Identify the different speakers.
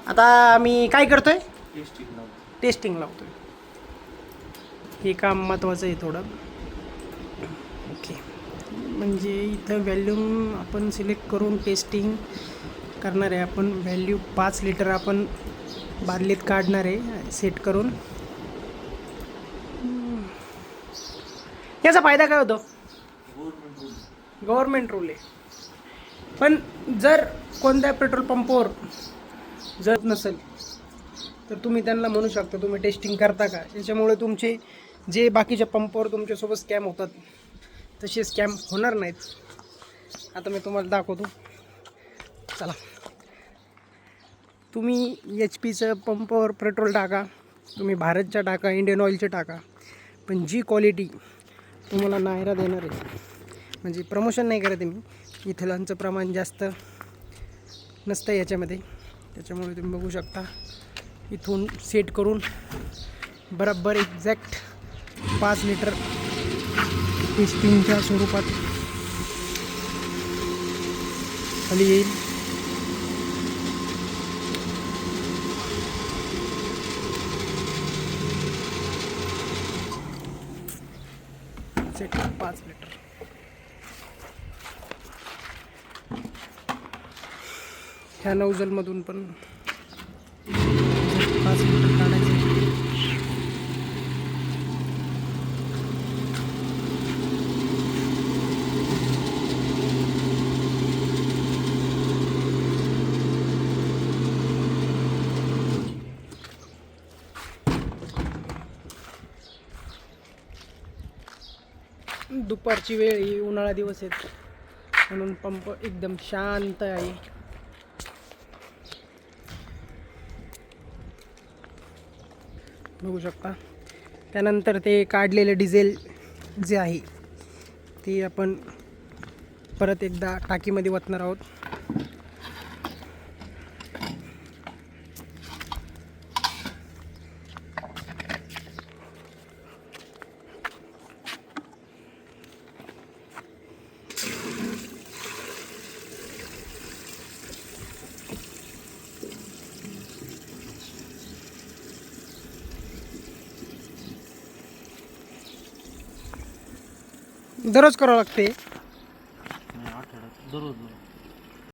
Speaker 1: आता आम्ही काय करतोय? टेस्टिंग लावतोय. हे काम महत्त्वाचं आहे थोडं. ओके, म्हणजे इथं व्हॅल्यूम आपण सिलेक्ट करून टेस्टिंग करणार आहे. आपण व्हॅल्यू 5 लिटर आपण बादलीत काढणार आहे सेट करून. याचा फायदा काय होतो? गव्हर्मेंट रूल आहे. पण जर कोणत्या पेट्रोल पंपावर जर नसेल तर तुम्ही त्यांना म्हणू शकता तुम्ही टेस्टिंग करता का. याच्यामुळे तुमचे जे बाकीच्या पंपावर तुमच्यासोबत स्कॅम होतात तसे स्कॅम होणार नाहीत. आता मी तुम्हाला दाखवतो, चला. तुम्ही HP पंपावर पेट्रोल टाका, तुम्ही भारतच्या टाका, इंडियन ऑइलचे टाका, पण जी क्वालिटी तुम्हाला नायरा देणार आहे, म्हणजे प्रमोशन नाही करत आहे मी, इथेलॉनचं प्रमाण जास्त नसतं याच्यामध्ये. त्याच्यामुळे तुम्ही बघू शकता इथून सेट करून बरोबर एक्झॅक्ट 5 लिटर टेस्टिंगच्या स्वरूपात खाली येईल. Set 5 litre. ह्या नौजलमधून पण 5 लिटर काढायचं. दुपारची वेळ ही, उन्हाळा दिवस आहेत म्हणून पंप एकदम शांत आहे. बघू शकता. त्यानंतर ते काढलेलं डिझेल जे आहे ते आपण परत एकदा टाकीमध्ये ओतणार आहोत. दररोज करावं लागते.
Speaker 2: आठवड्यात दररोज